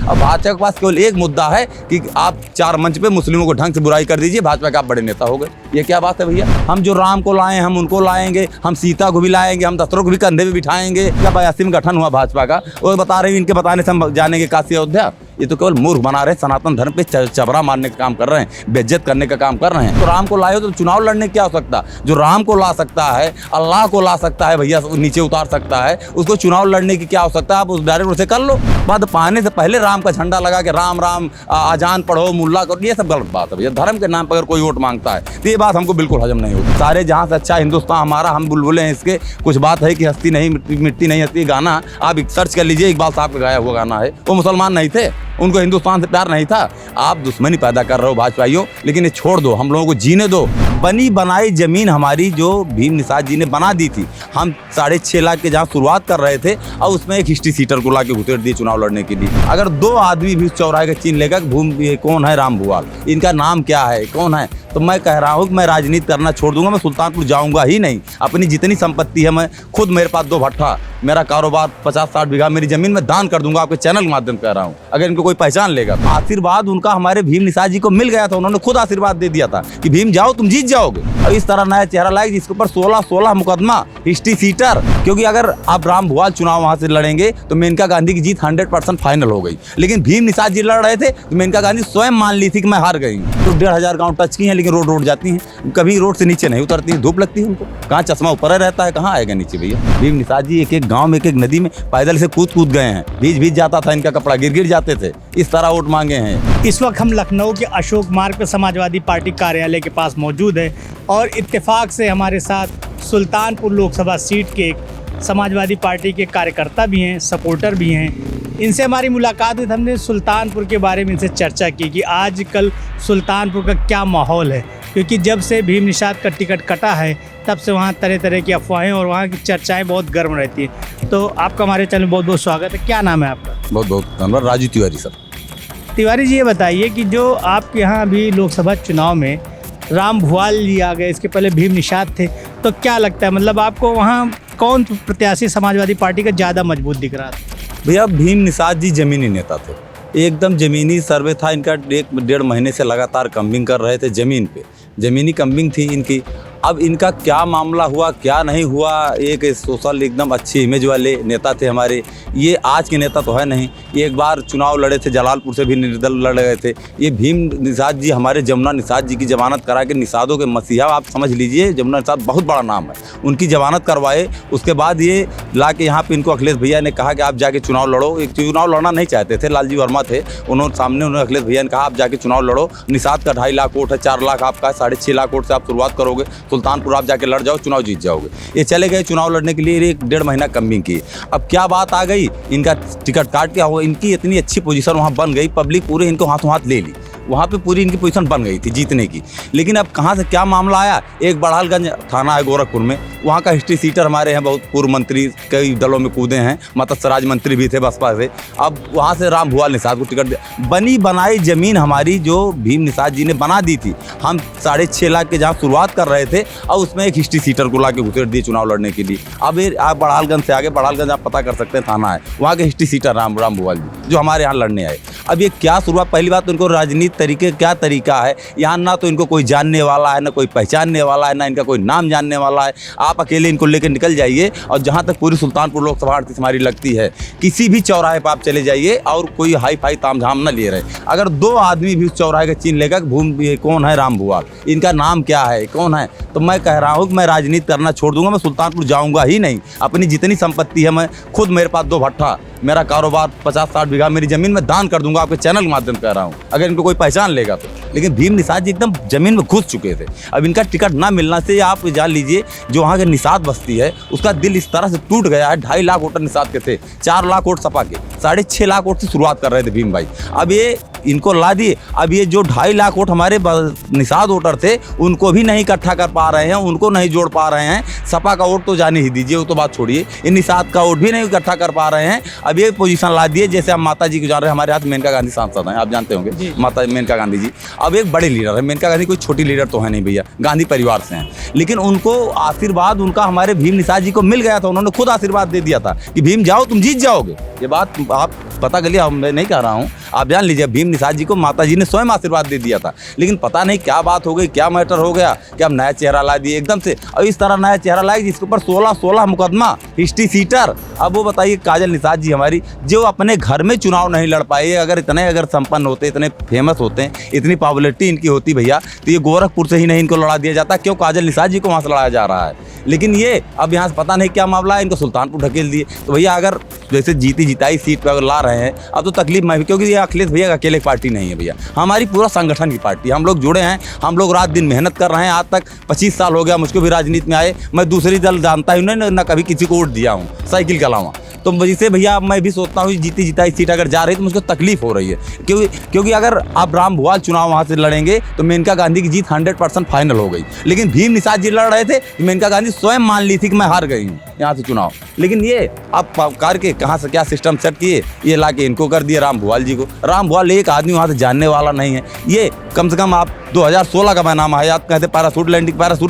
अब भाजपा के पास केवल एक मुद्दा है कि आप चार मंच पे मुस्लिमों को ढंग से बुराई कर दीजिए, भाजपा के आप बड़े नेता हो गए। ये क्या बात है भैया? हम जो राम को लाए हम उनको लाएंगे, हम सीता को भी लाएंगे, हम दशरथ को भी कंधे पे बिठाएंगे। क्या 82 में गठन हुआ भाजपा का, वो बता रहे हैं इनके बताने से हम जानेंगे काशी अयोध्या। ये तो केवल मूर्ख बना रहे हैं, सनातन धर्म पे चबरा मारने का काम कर रहे हैं, बेइज्जत करने का काम कर रहे हैं। तो राम को लाए हो तो चुनाव लड़ने क्या हो सकता? जो राम को ला सकता है, अल्लाह को ला सकता है भैया, नीचे उतार सकता है, उसको चुनाव लड़ने की क्या हो सकता है? आप उस डायरेक्ट उसे कर लो। पद पाने से पहले राम का झंडा लगा के राम राम अजान पढ़ो, मुल्ला करो, ये सब गलत बात है भैया। धर्म के नाम पर अगर कोई वोट मांगता है तो ये बात हमको बिल्कुल हजम नहीं होती। सारे जहाँ से अच्छा हिंदुस्तान हमारा, हम बुलबुले हैं इसके। कुछ बात है कि हस्ती नहीं मिट्टी नहीं हस्ती, गाना आप सर्च कर लीजिए, इकबाल साहब का गाया हुआ गाना है। वो मुसलमान नहीं थे, उनको हिंदुस्तान से प्यार नहीं था। आप दुश्मनी पैदा कर रहे हो भाजपाइयों, लेकिन ये छोड़ दो, हम लोगों को जीने दो। बनी बनाई जमीन हमारी जो भीम निषाद जी ने बना दी थी, हम 6.5 लाख के जहाँ शुरुआत कर रहे थे, और उसमें एक हिस्ट्री सीटर को ला के घुसेड़ दिए चुनाव लड़ने के लिए। अगर 2 आदमी भी उस चौराहे का चिन्ह लेकर ये कौन है? राम भुवाल, इनका नाम क्या है, कौन है? तो मैं कह रहा हूँ कि मैं राजनीति करना छोड़ दूंगा, मैं सुल्तानपुर जाऊंगा ही नहीं। अपनी जितनी संपत्ति है, मैं खुद, मेरे पास 2 भट्ठा, मेरा कारोबार 50-60 बीघा मेरी जमीन में दान कर दूंगा। आपके चैनल के माध्यम कह रहा हूँ, अगर इनको कोई पहचान लेगा तो। आशीर्वाद उनका हमारे भीम निषाद जी को मिल गया था, उन्होंने खुद आशीर्वाद दे दिया था कि भीम जाओ तुम जीत जाओगे। और इस तरह नया चेहरा लाए जिसके ऊपर 16 मुकदमा, हिस्ट्री सीटर। क्योंकि अगर आप राम भुवाल चुनाव वहां से लड़ेंगे तो मेनका गांधी की जीत 100% फाइनल हो गई। लेकिन भीम निषाद जी लड़ रहे थे तो मेनका गांधी स्वयं मान ली थी कि मैं हार गई। तो 1500 गाँव टच की हैं, लेकिन रोड जाती हैं, कभी रोड से नीचे नहीं उतरती हैं, धूप लगती है उनको। कहाँ चश्मा ऊपर रहता है, कहाँ आएगा नीचे भैया? भीम निषाद जी एक गाँव में, एक नदी में पैदल से कूद गए हैं, भीज जाता था इनका कपड़ा, गिर जाते थे। इस तरह वोट मांगे हैं। इस वक्त हम लखनऊ के अशोक मार्ग पर समाजवादी पार्टी कार्यालय के पास मौजूद है और इत्तेफाक से हमारे साथ सुल्तानपुर लोकसभा सीट के समाजवादी पार्टी के कार्यकर्ता भी हैं, सपोर्टर भी हैं। इनसे हमारी मुलाकात हुई, हमने सुल्तानपुर के बारे में इनसे चर्चा की कि आजकल सुल्तानपुर का क्या माहौल है, क्योंकि जब से भीम निषाद का टिकट कटा है तब से वहाँ तरह तरह की अफवाहें और वहाँ की चर्चाएं बहुत गर्म रहती हैं। तो आपका हमारे चैनल में बहुत बहुत स्वागत है। क्या नाम है आपका? बहुत बहुत धन्यवाद। राजू तिवारी सर। तिवारी जी, ये बताइए कि जो आपके यहाँ अभी लोकसभा चुनाव में राम भुवाल जी आ गए, इसके पहले भीम निषाद थे, तो क्या लगता है, मतलब आपको वहाँ कौन प्रत्याशी समाजवादी पार्टी का ज़्यादा मजबूत दिख रहा था? भैया भीम निषाद जी जमीनी नेता थे, एकदम ज़मीनी सर्वे था इनका। 1-1.5 महीने से लगातार कम्बिंग कर रहे थे ज़मीन पे, ज़मीनी कम्बिंग थी इनकी। अब इनका क्या मामला हुआ, क्या नहीं हुआ, एक सोशल एकदम अच्छी इमेज वाले नेता थे हमारे। ये आज के नेता तो है नहीं। ये एक बार चुनाव लड़े थे, जलालपुर से भी निर्दल लड़ गए थे। ये भीम निषाद जी हमारे जमुना निषाद जी की जमानत करा के, निषादों के मसीहा आप समझ लीजिए, जमुना निषाद बहुत बड़ा नाम है, उनकी जमानत करवाए। उसके बाद ये ला के यहाँ पे इनको अखिलेश भैया ने कहा कि आप जाके चुनाव लड़ो। एक चुनाव लड़ना नहीं चाहते थे, लालजी वर्मा थे, उन्होंने अखिलेश भैया ने कहा आप जाके चुनाव लड़ो। निषाद का 2.5 लाख वोट है, 4 लाख आपका, 6.5 लाख वोट से आप शुरुआत करोगे, सुल्तानपुर आप जाके लड़ जाओ, चुनाव जीत जाओगे। ये चले गए चुनाव लड़ने के लिए, 1-1.5 महीना कम्बिंग की। अब क्या बात आ गई, इनका टिकट काट क्या हुआ, इनकी इतनी अच्छी पोजीशन वहाँ बन गई, पब्लिक पूरे इनको हाथों हाथ ले ली, वहाँ पे पूरी इनकी पोजीशन बन गई थी जीतने की। लेकिन अब कहाँ से क्या मामला आया, एक बड़ालगंज थाना है गोरखपुर में, वहाँ का हिस्ट्री सीटर हमारे हैं, बहुत पूर्व मंत्री, कई दलों में कूदे हैं, मत्स्य राज्य मंत्री भी थे बसपा से। अब वहाँ से राम भुवाल निषाद को टिकट दिया। बनी बनाई जमीन हमारी जो भीम निषाद जी ने बना दी थी, हम 6.5 लाख के जहाँ शुरुआत कर रहे थे, और उसमें एक हिस्ट्री सीटर को ला के घुसेड़ दिए चुनाव लड़ने के लिए। अब ये आप बड़ालगंज से आगे, बड़ालगंज आप पता कर सकते हैं थाना है, वहाँ के हिस्ट्री सीटर राम भुवाल जी जो हमारे यहाँ लड़ने आए। अब ये क्या शुरुआत, पहली बात तो इनको राजनीति तरीके क्या तरीका है, यहाँ ना तो इनको कोई जानने वाला है, ना कोई पहचानने वाला है, ना इनका कोई नाम जानने वाला है। आप अकेले इनको लेकर निकल जाइए, और जहाँ तक पूरी सुल्तानपुर लोकसभा हमारी लगती है, किसी भी चौराहे पर आप चले जाइए और कोई हाई फाई तामझाम न ले रहे। अगर 2 आदमी भी उस चौराहे का चिन्ह लेकर कौन है? राम भुवाल, इनका नाम क्या है, कौन है? तो मैं कह रहा हूँ कि मैं राजनीति करना छोड़ दूंगा, मैं सुल्तानपुर जाऊंगा ही नहीं। अपनी जितनी संपत्ति है, मैं खुद, मेरे पास 2 भट्ठा, मेरा कारोबार 50-60 बीघा मेरी जमीन में दान कर दूंगा। आपके चैनल के माध्यम कह रहा हूँ, अगर इनको कोई पहचान लेगा तो। लेकिन भीम निषाद जी एकदम जमीन में घुस चुके थे। अब इनका टिकट ना मिलना से आप जान लीजिए, जो वहाँ के निषाद बस्ती है उसका दिल इस तरह से टूट गया है। 2.5 लाख वोटर निषाद के थे, 4 लाख वोट सपा के, 6.5 लाख वोट से शुरुआत कर रहे थे भीम भाई। अब ये इनको ला दिए। अब ये जो 2.5 लाख वोट हमारे निषाद वोटर थे, उनको भी नहीं इकट्ठा कर पा रहे हैं, उनको नहीं जोड़ पा रहे हैं। सपा का वोट तो जाने ही दीजिए, वो तो बात छोड़िए, इन निषाद का वोट भी नहीं इकट्ठा कर पा रहे हैं। अब ये पोजीशन ला दिए, जैसे हम माता जी को जान रहे हैं, हमारे हाथ मेनका गांधी सांसद हैं, आप जानते होंगे माता मेनका गांधी जी। अब एक बड़े लीडर है मेनका गांधी, कोई छोटी लीडर तो है नहीं भैया, गांधी परिवार से हैं, लेकिन उनको आशीर्वाद उनका हमारे भीम निषाद जी को मिल गया था। उन्होंने खुद आशीर्वाद दे दिया था कि भीम जाओ तुम जीत जाओगे। ये बात आप पता कर लिया, मैं नहीं कह रहा हूँ, आप जान लीजिए भीम निषाद जी को माता जी ने स्वयं आशीर्वाद दे दिया था, लेकिन पता नहीं क्या बात हो गई, क्या मैटर हो गया कि हम नया चेहरा ला दिए एकदम से, और इस तरह नया चेहरा लाए जिसके ऊपर 16 मुकदमा, हिस्ट्री सीटर। अब वो बताइए काजल निषाद जी हमारी जो अपने घर में चुनाव नहीं लड़ पाए, अगर संपन्न होते, इतने फेमस होते हैं, इतनी पॉपुलरिटी इनकी होती भैया, तो ये गोरखपुर से ही नहीं इनको लड़ा दिया जाता, क्यों काजल निषाद जी को वहाँ से लड़ाया जा रहा है। लेकिन ये अब यहाँ से पता नहीं क्या मामला है, इनको सुल्तानपुर ढकेल दिए। तो भैया अगर जैसे जीती जिताई सीट पर अगर ला रहे हैं, अब तो तकलीफ मैं भी, क्योंकि ये अखिलेश भैया का अकेले पार्टी नहीं है भैया, हमारी पूरा संगठन की पार्टी, हम लोग जुड़े हैं, हम लोग रात दिन मेहनत कर रहे हैं। आज तक 25 साल हो गया मुझको भी राजनीति में आए, मैं दूसरी दल जानता ही नहीं, ना कभी किसी को वोट दिया हूँ साइकिल के अलावा। तो जिससे भैया मैं भी सोचता हूँ जीती जिताई सीट अगर जा रही है तो मुझको तकलीफ हो रही है, क्योंकि अगर आप राम भुआल चुनाव वहाँ से लड़ेंगे तो मेनका गांधी की जीत 100% फाइनल हो गई। लेकिन भीम निषाद जी लड़ रहे थे, मेनका गांधी स्वयं मान ली थी कि मैं हार गई हूँ यहाँ से चुनाव। लेकिन ये आप करके कहाँ से क्या सिस्टम सेट किए, ये ला के इनको कर दिए राम भुआल जी को। राम भुआल एक आदमी वहाँ से जानने वाला नहीं है। ये कम से कम आप 2016 का मैं नाम है याद, कहते पैरासूट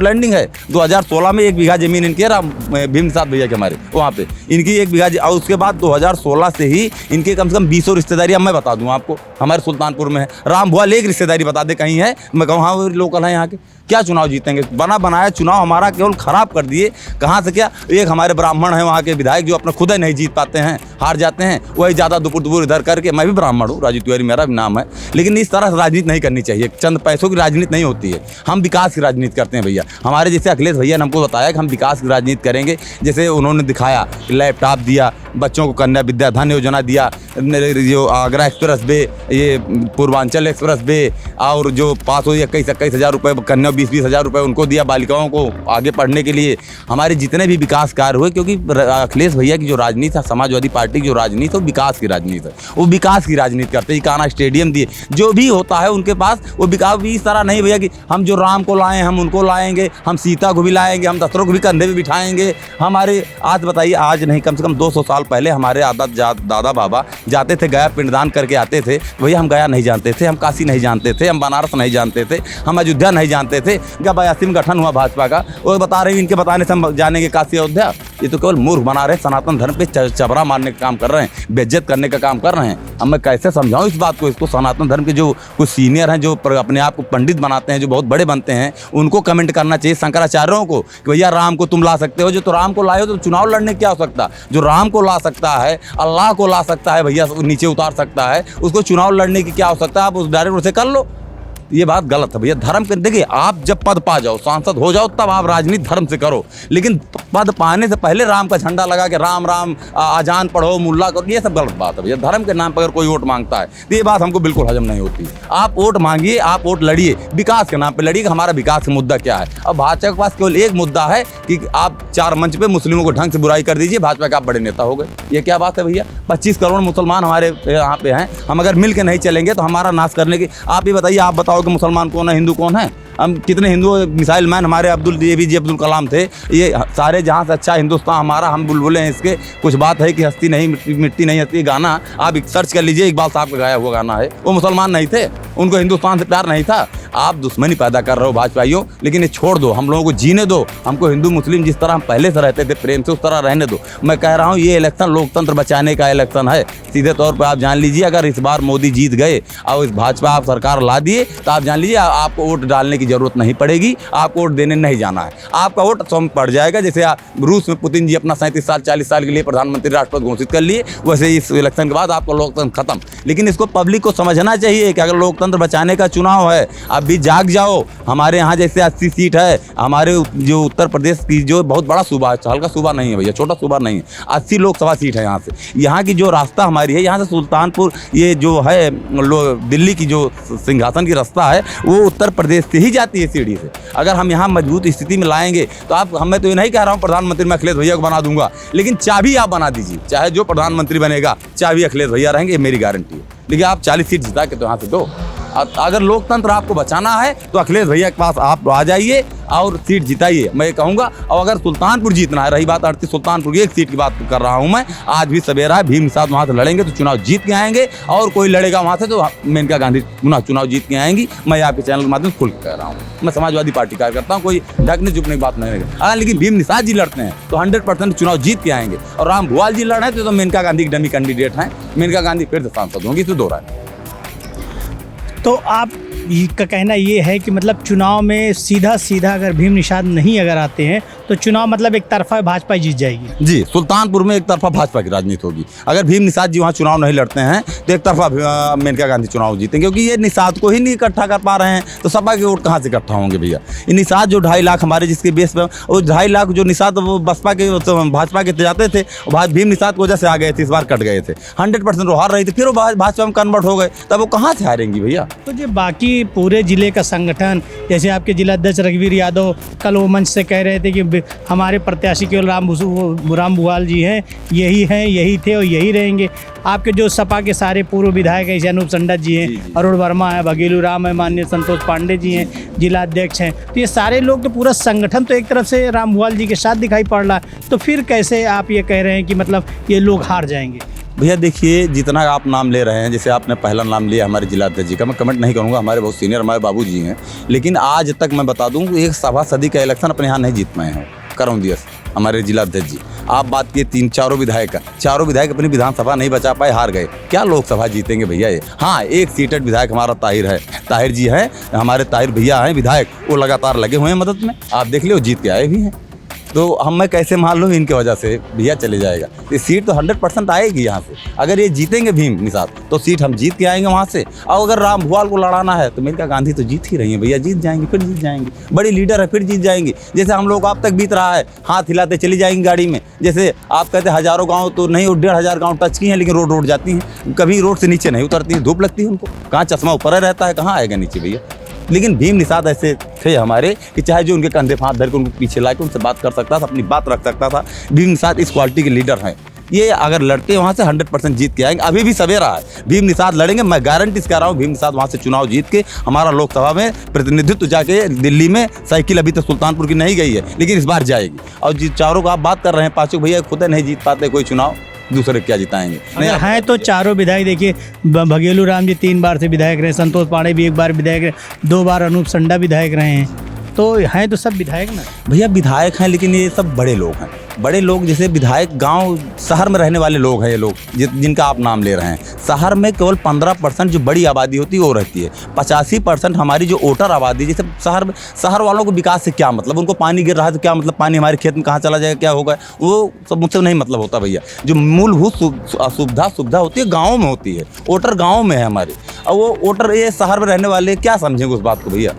लैंडिंग है। 2016 में 1 बीघा जमीन इनकी है भीम निषाद भैया के हमारे वहाँ पे, इनकी 1 बीघा, और उसके बाद 2016 से ही इनके कम से कम 20 रिश्तेदारी, अब मैं बता दूँ आपको, हमारे सुल्तानपुर में है। राम भुआल एक रिश्तेदारी बता दे कहीं है, मैं कहूँ हाँ लोकल है यहाँ के, क्या चुनाव जीतेंगे? बना बनाया चुनाव हमारा केवल खराब कर दिए। कहाँ से क्या, एक हमारे ब्राह्मण हैं वहाँ के विधायक जो अपना खुद ही नहीं जीत पाते हैं, हार जाते हैं, वही ज़्यादा दुपुर इधर करके, मैं भी ब्राह्मण हूँ, राजू तिवारी मेरा भी नाम है। लेकिन इस तरह से राजनीति नहीं करनी चाहिए, चंद पैसों की राजनीति नहीं होती है, हम विकास की राजनीति करते हैं भैया। हमारे जैसे अखिलेश भैया ने हमको बताया कि हम विकास की राजनीति करेंगे, जैसे उन्होंने दिखाया लैपटॉप दिया, बच्चों को कन्या विद्याधन योजना दिया, जो आगरा एक्सप्रेस वे, ये पूर्वांचल एक्सप्रेस वे, और जो पास हो 21 हज़ार रुपये कन्या 20 हज़ार रुपये उनको दिया बालिकाओं को आगे पढ़ने के लिए। हमारे जितने भी विकास कार्य हुए, क्योंकि अखिलेश भैया की जो राजनीति है, समाजवादी पार्टी की जो राजनीति है, वो विकास की राजनीति है, वो विकास की राजनीति करते हैं। काना स्टेडियम दिए, जो भी होता है उनके पास वो विकास भी इस तरह नहीं भैया कि हम जो राम को लाएँ हम उनको लाएंगे, हम सीता को भी लाएंगे, हम दशरथ को भी कंधे पे बिठाएंगे। हमारे आज बताइए, आज नहीं कम से कम 200 साल पहले हमारे दादा बाबा जाते थे गया पिंडदान करके आते थे, भैया हम गया नहीं जानते थे, हम काशी नहीं जानते थे, हम बनारस नहीं जानते थे, हम अयोध्या नहीं जानते थे। जब 82 में गठन हुआ भाजपा का, वो बता रहे हैं इनके बताने से हम जानेंगे काशी अयोध्या। ये तो केवल मूर्ख बना रहे हैं, सनातन धर्म पे चबरा मारने का काम कर रहे हैं, बेइज्जत करने का काम कर रहे हैं। अब मैं कैसे समझाऊं इस बात को, इसको सनातन धर्म के जो कुछ सीनियर हैं, जो अपने आप को पंडित बनाते हैं, जो बहुत बड़े बनते हैं, उनको कमेंट करना चाहिए शंकराचार्यों को कि भैया राम को तुम ला सकते हो, जो तो राम को लाए हो तो चुनाव लड़ने क्या हो सकता, जो राम को ला सकता है, अल्लाह को ला सकता है भैया, नीचे उतार सकता है, उसको चुनाव लड़ने की क्या हो सकता है, आप उस डायरेक्ट उसे कर लो। ये बात गलत है भैया। धर्म के देखिए, आप जब पद पा जाओ, सांसद हो जाओ, तब आप राजनीति धर्म से करो, लेकिन पद पाने से पहले राम का झंडा लगा के राम राम आजान पढ़ो, मुल्ला करो, ये सब गलत बात है भैया। धर्म के नाम पर अगर कोई वोट मांगता है तो ये बात हमको बिल्कुल हजम नहीं होती। आप वोट मांगिए, आप वोट लड़िए, विकास के नाम पर लड़िए। हमारा विकास का मुद्दा क्या है? अब भाजपा के पास केवल एक मुद्दा है कि आप 4 मंच पे मुस्लिमों को ढंग से बुराई कर दीजिए, भाजपा के आप बड़े नेता हो गए। ये क्या बात है भैया? 25 करोड़ मुसलमान हमारे यहाँ पे हैं, हम अगर मिल के नहीं चलेंगे तो हमारा नाश करने की, आप ये बताइए, आप बताओ कि मुसलमान कौन है, हिंदू कौन है? हम कितने हिंदू मिसाइल मैन हमारे APJ अब्दुल कलाम थे। ये सारे जहाँ से अच्छा हिंदुस्तान हमारा, हम बुलबुलें हैं इसके। कुछ बात है कि हस्ती नहीं मिट्टी नहीं हस्ती, गाना आप सर्च कर लीजिए, इकबाल साहब का गाया हुआ गाना है। वो मुसलमान नहीं थे, उनको हिंदुस्तान से प्यार नहीं था। आप दुश्मनी पैदा कर रहे हो भाजपाइयों, लेकिन ये छोड़ दो, हम लोगों को जीने दो। हमको हिंदू मुस्लिम जिस तरह हम पहले से रहते थे प्रेम से, उस तरह रहने दो। मैं कह रहा हूँ ये इलेक्शन लोकतंत्र बचाने का इलेक्शन है। सीधे तौर पर आप जान लीजिए, अगर इस बार मोदी जीत गए और इस भाजपा आप सरकार ला दिए तो आप जान लीजिए आपको वोट डालने की जरूरत नहीं पड़ेगी, आपको वोट देने नहीं जाना है। आपका वोट स्वयं पड़ जाएगा। जैसे रूस में पुतिन जी अपना 37 साल 40 साल के लिए प्रधानमंत्री राष्ट्रपति घोषित कर लिए, वैसे इस इलेक्शन के बाद आपका लोकतंत्र खत्म। लेकिन इसको पब्लिक को समझना चाहिए कि अगर लोकतंत्र बचाने का चुनाव है, अब भी जाग जाओ। हमारे यहाँ जैसे 80 सीट है, हमारे जो उत्तर प्रदेश की जो बहुत बड़ा सूबा है, हल्का सूबा नहीं है भैया, छोटा सूबा नहीं है, 80 लोकसभा सीट है यहाँ से। यहाँ की जो रास्ता हमारी है, यहाँ से सुल्तानपुर, ये जो है दिल्ली की जो सिंहासन की रास्ता है, वो उत्तर प्रदेश से ही जाती है सीढ़ी से। अगर हम यहाँ मजबूत स्थिति में लाएंगे तो आप, मैं तो ये नहीं कह रहा हूँ प्रधानमंत्री मैं अखिलेश भैया को बना दूंगा, लेकिन चाबी आप बना दीजिए। चाहे जो प्रधानमंत्री बनेगा, चाबी अखिलेश भैया रहेंगे, ये मेरी गारंटी है। लेकिन आप 40 सीट जिता के तो यहाँ से दो। अगर लोकतंत्र आपको बचाना है तो अखिलेश भैया के पास आप आ जाइए और सीट जिताइए, मैं कहूँगा। और अगर सुल्तानपुर जीतना है, रही बात 38 सुल्तानपुर की एक सीट की बात कर रहा हूँ मैं, आज भी सवेरा है, भीम निषाद वहाँ से लड़ेंगे तो चुनाव जीत के आएंगे, और कोई लड़ेगा वहाँ से तो मेनका गांधी पुनः चुनाव जीत के आएंगी। मैं आपके चैनल के माध्यम से खुल कह रहा हूँ, मैं समाजवादी पार्टी कार्यकर्ता हूँ, कोई ढकने चुपने की बात नहीं है। लेकिन भीम निषाद जी लड़ते हैं तो 100% चुनाव जीत के आएंगे, और राम भुवाल जी लड़ रहे थे तो मेनका गांधी की डमी कैंडिडेट हैं, मेनका गांधी फिर से सांसद होंगी, तो दोहरा है। तो आप का कहना ये है कि मतलब चुनाव में सीधा सीधा अगर भीम निषाद नहीं अगर आते हैं तो चुनाव मतलब एक तरफा भाजपा जीत जाएगी। जी, सुल्तानपुर में एक तरफा भाजपा की राजनीति होगी। अगर भीम निषाद जी वहाँ चुनाव नहीं लड़ते हैं तो एक तरफा मेनका गांधी चुनाव जीतेंगे, क्योंकि ये निषाद को ही नहीं इकट्ठा कर पा रहे हैं, तो सपा के वोट कहाँ से इकट्ठा होंगे भैया। ये निषाद जो 2.5 लाख हमारे जिसके बेस पर, वो 2.5 लाख जो निषाद वो बसपा के भाजपा के जाते थे, भीम निषाद की वजह से आ गए थे, इस बार कट गए थे। 100% वो हार रही थी, फिर वो भाजपा में कन्वर्ट हो गए, तब वो कहाँ से हारेंगी भैया। तो जो बाकी पूरे जिले का संगठन, जैसे आपके जिला अध्यक्ष रघुवीर यादव कल वो मंच से कह रहे थे कि हमारे प्रत्याशी केवल राम भुवाल जी हैं, यही थे और यही रहेंगे। आपके जो सपा के सारे पूर्व विधायक हैं, जैसे अनूप संडत जी हैं, अरुण वर्मा है, भगेलू राम है, माननीय संतोष पांडे जी हैं, जिला अध्यक्ष हैं, तो ये सारे लोग, तो पूरा संगठन तो एक तरफ से राम भुवाल जी के साथ दिखाई पड़ रहा है। तो फिर कैसे आप ये कह रहे हैं कि मतलब ये लोग हार जाएंगे? भैया देखिए, जितना आप नाम ले रहे हैं, जैसे आपने पहला नाम लिया हमारे जिला अध्यक्ष जी का, मैं कमेंट नहीं करूंगा, हमारे बहुत सीनियर हमारे बाबू जी हैं, लेकिन आज तक मैं बता दूं एक सभा सदी का इलेक्शन अपने यहाँ नहीं जीत पाए हैं। करुण दिवस हमारे जिला अध्यक्ष जी, आप बात किए चारों विधायक अपनी विधानसभा नहीं बचा पाए, हार गए, क्या लोकसभा जीतेंगे भैया ये। हाँ, एक सीटेड विधायक हमारा ताहिर जी है, हमारे ताहिर भैया हैं विधायक, वो लगातार लगे हुए हैं मदद में, आप देख लो जीत के आए भी हैं। तो मैं कैसे मान लूँ इनके वजह से भैया चले जाएगा, ये सीट तो 100% आएगी यहाँ से। अगर ये जीतेंगे भीम निषाद तो सीट हम जीत के आएंगे वहाँ से। और अगर राम भुवाल को लड़ाना है तो मेनका गांधी तो जीत ही रही है भैया, जीत जाएंगी, फिर जीत जाएंगी, बड़ी लीडर है, फिर जीत जाएंगी। जैसे हम लोग आप तक बीत रहा है, हाथ हिलाते चली जाएंगी गाड़ी में। जैसे आप कहते हैं हज़ारों गाँव तो नहीं, 1,500 गाँव टच की हैं, लेकिन रोड जाती हैं, कभी रोड से नीचे नहीं उतरती हैं, धूप लगती है उनको, कहाँ चश्मा ऊपर रहता है, कहाँ आएगा नीचे भैया। लेकिन भीम निषाद ऐसे थे हमारे कि चाहे जो उनके कंधे पे हाथ धर के उनको पीछे ला के उनसे बात कर सकता था, अपनी बात रख सकता था। भीम निषाद इस क्वालिटी के लीडर हैं। ये अगर लड़ते वहाँ से 100% जीत के आएंगे। अभी भी सवेरा है, भीम निषाद लड़ेंगे, मैं गारंटी कर रहा हूँ भीम निषाद वहाँ से चुनाव जीत के हमारा लोकसभा में प्रतिनिधित्व जाके दिल्ली में, साइकिल अभी तक सुल्तानपुर की नहीं गई है लेकिन इस बार जाएगी। और जिन चारों को आप बात कर रहे हैं, पाँचों भैया खुद नहीं जीत पाते कोई चुनाव, दूसरे क्या जिताएंगे। नहीं हैं तो चारों विधायक, देखिए भगेलू राम जी 3 बार से विधायक रहे, संतोष पांडे भी 1 बार विधायक रहे, 2 बार अनूप संडा विधायक रहे हैं, तो हैं तो सब विधायक ना भैया। विधायक हैं लेकिन ये सब बड़े लोग हैं, बड़े लोग जैसे विधायक गांव शहर में रहने वाले लोग हैं। ये लोग जिनका आप नाम ले रहे हैं, शहर में केवल 15% जो बड़ी आबादी होती है वो रहती है, 85% हमारी जो वोटर आबादी, जैसे शहर वालों को विकास से क्या मतलब, उनको पानी गिर रहा है तो क्या मतलब, पानी हमारे खेत में कहाँ चला जाएगा, क्या होगा, वो सब मुझसे नहीं मतलब होता भैया। जो मूलभूत सुविधा होती है गाँव में होती है, वोटर गाँव में है हमारे, और वो वोटर ये शहर में रहने वाले क्या समझेंगे उस बात को भैया।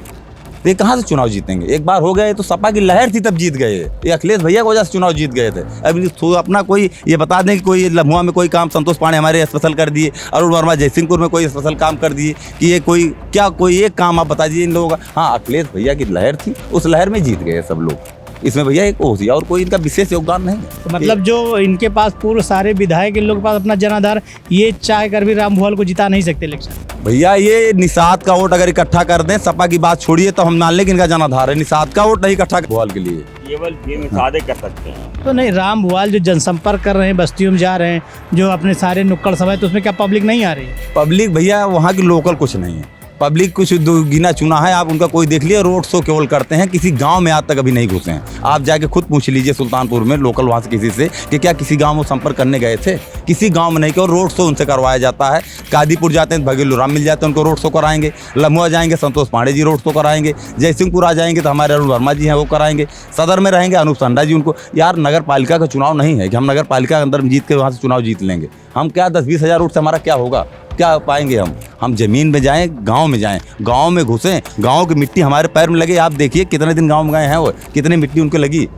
ये कहाँ से चुनाव जीतेंगे। एक बार हो गए तो सपा की लहर थी तब जीत गए, ये अखिलेश भैया की वजह से चुनाव जीत गए थे। अभी अपना कोई ये बता दें कि कोई लम्हुआ में कोई काम संतोष पांडे हमारे स्पेशल कर दिए, अरुण वर्मा जयसिंहपुर में कोई स्पेशल काम कर दिए, कि ये कोई एक काम आप बता दीजिए इन लोगों का। हाँ, अखिलेश भैया की लहर थी, उस लहर में जीत गए सब लोग, इसमें भैया एक ओसी और कोई इनका विशेष योगदान नहीं है। तो मतलब जो इनके पास पूर्व सारे विधायक, इन लोगों के पास अपना जनाधार, ये चाह कर भी राम भुवाल को जिता नहीं सकते इलेक्शन भैया। ये निषाद का वोट अगर इकट्ठा कर दें, सपा की बात छोड़िए, तो हम मान लें कि इनका जनाधार है, निषाद का वोट नहीं इकट्ठा भुवाल के लिए केवल भीम निषाद कर सकते हैं। तो नहीं, राम भुवाल जो जनसंपर्क कर रहे हैं, बस्तियों में जा रहे हैं, जो अपने सारे नुक्कड़ सभा, तो उसमें क्या पब्लिक नहीं आ रही है? पब्लिक भैया वहाँ की लोकल कुछ नहीं है, पब्लिक कुछ गिना चुना है। आप उनका कोई देख लिए, रोड शो केवल करते हैं, किसी गांव में आज तक अभी नहीं घुसे हैं। आप जाके खुद पूछ लीजिए सुल्तानपुर में लोकल वहाँ से किसी से कि क्या किसी गांव में संपर्क करने गए थे, किसी गांव में नहीं, केवल रोड शो उनसे करवाया जाता है। कादीपुर जाते हैं भगेलू राम मिल जाते हैं, उनको रोड शो कराएंगे। लम्हुआ जाएंगे संतोष पांडे जी रोड शो कराएंगे। जयसिंहपुर आ जाएंगे तो हमारे अरुण वर्मा जी हैं वो कराएंगे। सदर में रहेंगे अनूप संडा जी, उनको यार नगर पालिका का चुनाव नहीं है कि हम नगर पालिका के अंदर जीत के वहाँ से चुनाव जीत लेंगे। हम क्या 10-20 हज़ार वोट से हमारा क्या होगा, क्या पाएंगे हम जमीन में जाएं, गांव में जाएं, गांव में घुसें, गांव की मिट्टी हमारे पैर में लगे। आप देखिए कितने दिन गांव में गए हैं, वो कितनी मिट्टी उनको लगी।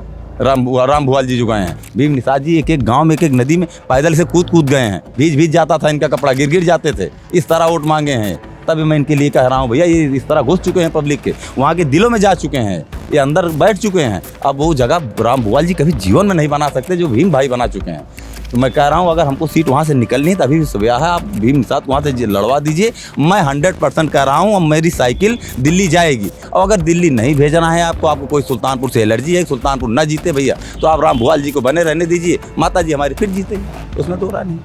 राम भुवाल जी जो गए हैं, भीम निषाद जी एक गांव में एक नदी में पैदल से कूद गए हैं, भीज जाता था इनका कपड़ा, गिर जाते थे, इस तरह वोट मांगे हैं। तभी मैं इनके लिए कह रहा हूँ भैया, ये इस तरह घुस चुके हैं पब्लिक के, वहाँ के दिलों में जा चुके हैं, ये अंदर बैठ चुके हैं। अब वो जगह राम भुवाल जी कभी जीवन में नहीं बना सकते जो भीम भाई बना चुके हैं। तो मैं कह रहा हूँ अगर हमको सीट वहाँ से निकलनी है तो अभी भी सुबह है, आप भीम निषाद वहाँ से लड़वा दीजिए। मैं 100% कह रहा हूँ अब मेरी साइकिल दिल्ली जाएगी। और अगर दिल्ली नहीं भेजना है आपको कोई सुल्तानपुर से एलर्जी है, सुल्तानपुर ना जीते भैया, तो आप राम भुआल जी को बने रहने दीजिए, माता जी हमारी फिर जीतेगी, उसमें दो राय नहीं।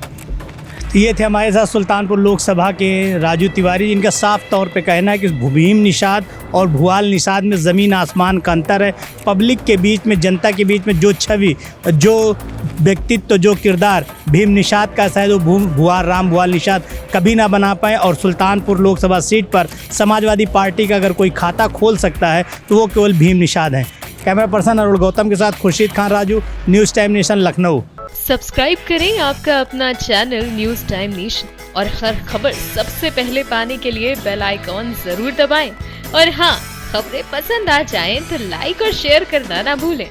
तो ये थे हमारे साथ सुल्तानपुर लोकसभा के राजू तिवारी, जिनका साफ तौर पे कहना है कि भीम निषाद और भुआल निषाद में ज़मीन आसमान का अंतर है। पब्लिक के बीच में, जनता के बीच में जो छवि, जो व्यक्तित्व, जो किरदार भीम निषाद का शायद वो राम भुआल निषाद कभी ना बना पाए। और सुल्तानपुर लोकसभा सीट पर समाजवादी पार्टी का अगर कोई खाता खोल सकता है तो वो केवल भीम निषाद हैं। कैमरा पर्सन अरुण गौतम के साथ Khurshid Khan Raju, news time nation, Lucknow. Subscribe करें आपका अपना चैनल न्यूज़ टाइम नेशन और हर खबर सबसे पहले पाने के लिए बेल आइकॉन जरूर दबाएं। और हाँ, खबरें पसंद आ जाएं तो लाइक और शेयर करना ना भूलें।